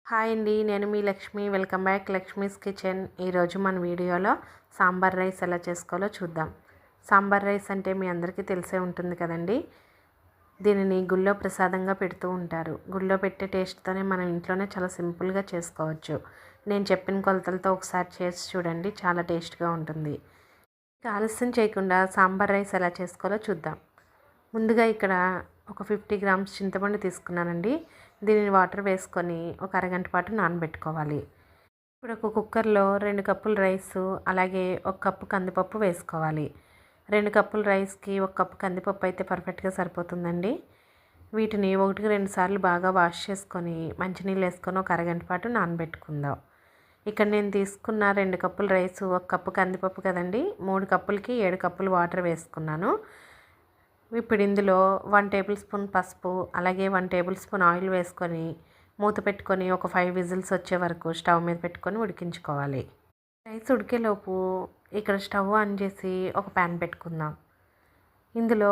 Hi అండి, నేను మీ Lakshmi. Welcome back Lakshmi's kitchen. ఈరోజు మన వీడియోలో సాంబార్ రైస్ ఎలా చేసుకోవాలో చూద్దాం. సాంబార్ రైస్ అంటే మీ అందరికీ తెలిసే ఉంటుంది కదండి. దీనిని గుళ్ళో ప్రసాదంగా పెడుతూ ఉంటారు. గుళ్ళో పెట్టే టేస్ట్తోనే మనం ఇంట్లోనే చాలా సింపుల్గా చేసుకోవచ్చు. నేను చెప్పిన కొలతలతో ఒకసారి చేసి చూడండి, చాలా టేస్ట్గా ఉంటుంది. ఆలస్యం చేయకుండా సాంబార్ రైస్ ఎలా చేసుకోవాలో చూద్దాం. ముందుగా ఇక్కడ ఒక 50 గ్రామ్స్ చింతపండు తీసుకున్నానండి. దీనిని వాటర్ వేసుకొని ఒక అరగంట పాటు నానబెట్టుకోవాలి. ఇప్పుడు ఒక కుక్కర్లో 2 కప్పులు రైసు, అలాగే 1 కప్పు కందిపప్పు వేసుకోవాలి. 2 కప్పుల రైస్కి 1 కప్పు కందిపప్పు అయితే పర్ఫెక్ట్గా సరిపోతుందండి. వీటిని 1-2 సార్లు బాగా వాష్ చేసుకొని మంచినీళ్ళు వేసుకొని ఒక అరగంట పాటు నానబెట్టుకుందాం. ఇక్కడ నేను తీసుకున్న 2 కప్పుల రైసు, 1 కప్పు కందిపప్పు కదండి. 3 కప్పులకి 7 కప్పులు వాటర్ వేసుకున్నాను. ఇప్పుడు ఇందులో 1 టేబుల్ స్పూన్ పసుపు, అలాగే 1 టేబుల్ స్పూన్ ఆయిల్ వేసుకొని మూత పెట్టుకొని ఒక 5 విజిల్స్ వచ్చే వరకు స్టవ్ మీద పెట్టుకొని ఉడికించుకోవాలి. రైస్ ఉడికేలోపు ఇక్కడ స్టవ్ ఆన్ చేసి ఒక ప్యాన్ పెట్టుకుందాం. ఇందులో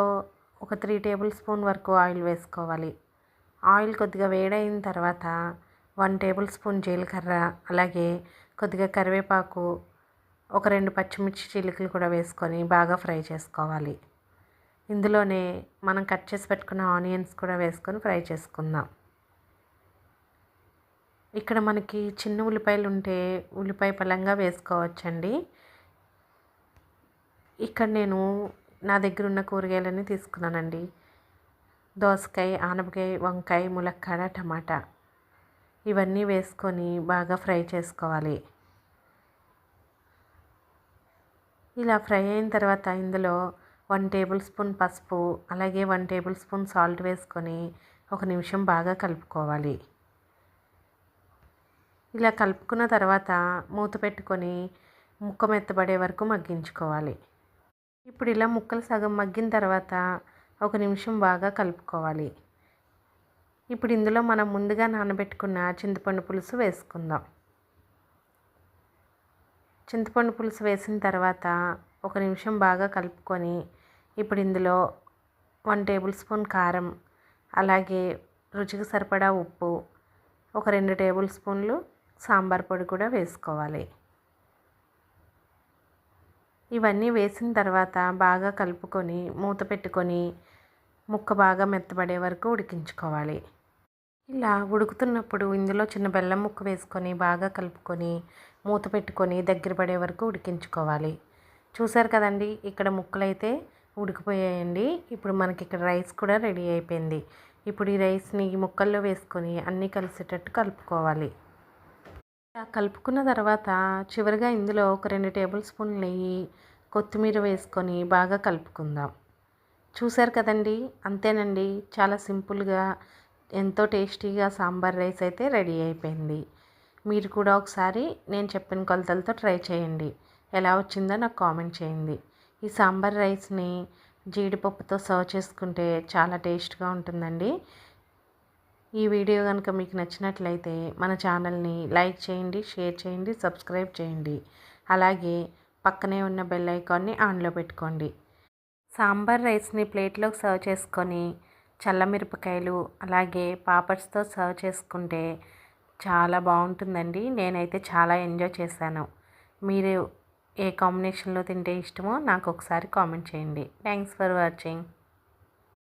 ఒక 3 టేబుల్ స్పూన్ వరకు ఆయిల్ వేసుకోవాలి. ఆయిల్ కొద్దిగా వేడైన తర్వాత 1 టేబుల్ స్పూన్ జీలకర్ర, అలాగే కొద్దిగా కరివేపాకు, ఒక 2 పచ్చిమిర్చి చిలుకలు కూడా వేసుకొని బాగా ఫ్రై చేసుకోవాలి. ఇందులోనే మనం కట్ చేసి పెట్టుకున్న ఆనియన్స్ కూడా వేసుకొని ఫ్రై చేసుకుందాం. ఇక్కడ మనకి చిన్న ఉల్లిపాయలు ఉంటే ఉల్లిపాయ పలంగా వేసుకోవచ్చండి. ఇక్కడ నేను నా దగ్గర ఉన్న కూరగాయలన్నీ తీసుకున్నానండి. దోసకాయ, ఆనపకాయ, వంకాయ, ములక్కాడ, టమాటా ఇవన్నీ వేసుకొని బాగా ఫ్రై చేసుకోవాలి. ఇలా ఫ్రై అయిన తర్వాత ఇందులో 1 టేబుల్ స్పూన్ పసుపు, అలాగే 1 టేబుల్ స్పూన్ సాల్ట్ వేసుకొని ఒక నిమిషం బాగా కలుపుకోవాలి. ఇలా కలుపుకున్న తర్వాత మూత పెట్టుకొని ముక్క మెత్తబడే వరకు మగ్గించుకోవాలి. ఇప్పుడు ఇలా ముక్కలు సగం మగ్గిన తర్వాత ఒక నిమిషం బాగా కలుపుకోవాలి. ఇప్పుడు ఇందులో మనం ముందుగా నానబెట్టుకున్న చింతపండు పులుసు వేసుకుందాం. చింతపండు పులుసు వేసిన తర్వాత ఒక నిమిషం బాగా కలుపుకొని ఇప్పుడు ఇందులో 1 టేబుల్ స్పూన్ కారం, అలాగే రుచికి సరిపడా ఉప్పు, ఒక 2 టేబుల్ స్పూన్లు సాంబార్ పొడి కూడా వేసుకోవాలి. ఇవన్నీ వేసిన తర్వాత బాగా కలుపుకొని మూత పెట్టుకొని ముక్క బాగా మెత్తబడే వరకు ఉడికించుకోవాలి. ఇలా ఉడుకుతున్నప్పుడు ఇందులో చిన్న బెల్లం ముక్క వేసుకొని బాగా కలుపుకొని మూత పెట్టుకొని దగ్గర పడే వరకు ఉడికించుకోవాలి. చూసారు కదండి, ఇక్కడ ముక్కలైతే ఉడికిపోయాయండి. ఇప్పుడు మనకి ఇక్కడ రైస్ కూడా రెడీ అయిపోయింది. ఇప్పుడు ఈ రైస్ని ముక్కల్లో వేసుకొని అన్నీ కలిసేటట్టు కలుపుకోవాలి. కలుపుకున్న తర్వాత చివరిగా ఇందులో ఒక 2 టేబుల్ స్పూన్ నెయ్యి, కొత్తిమీర వేసుకొని బాగా కలుపుకుందాం. చూసారు కదండి, అంతేనండి. చాలా సింపుల్గా ఎంతో టేస్టీగా సాంబార్ రైస్ అయితే రెడీ అయిపోయింది. మీరు కూడా ఒకసారి నేను చెప్పిన కొలతలతో ట్రై చేయండి. ఎలా వచ్చిందో నాకు కామెంట్ చేయండి. ఈ సాంబార్ రైస్ని జీడిపప్పుతో సర్వ్ చేసుకుంటే చాలా టేస్ట్గా ఉంటుందండి. ఈ వీడియో కనుక మీకు నచ్చినట్లయితే మన ఛానల్ని లైక్ చేయండి, షేర్ చేయండి, సబ్స్క్రైబ్ చేయండి. అలాగే పక్కనే ఉన్న బెల్ ఐకాన్ని ఆన్లో పెట్టుకోండి. సాంబార్ రైస్ని ప్లేట్లోకి సర్వ్ చేసుకొని చల్లమిరపకాయలు, అలాగే పాపడ్స్తో సర్వ్ చేసుకుంటే చాలా బాగుంటుందండి. నేనైతే చాలా ఎంజాయ్ చేశాను. మీరు ఏ కాంబినేషన్లో తింటే ఇష్టమో నాకు ఒకసారి కామెంట్ చేయండి. Thanks for watching.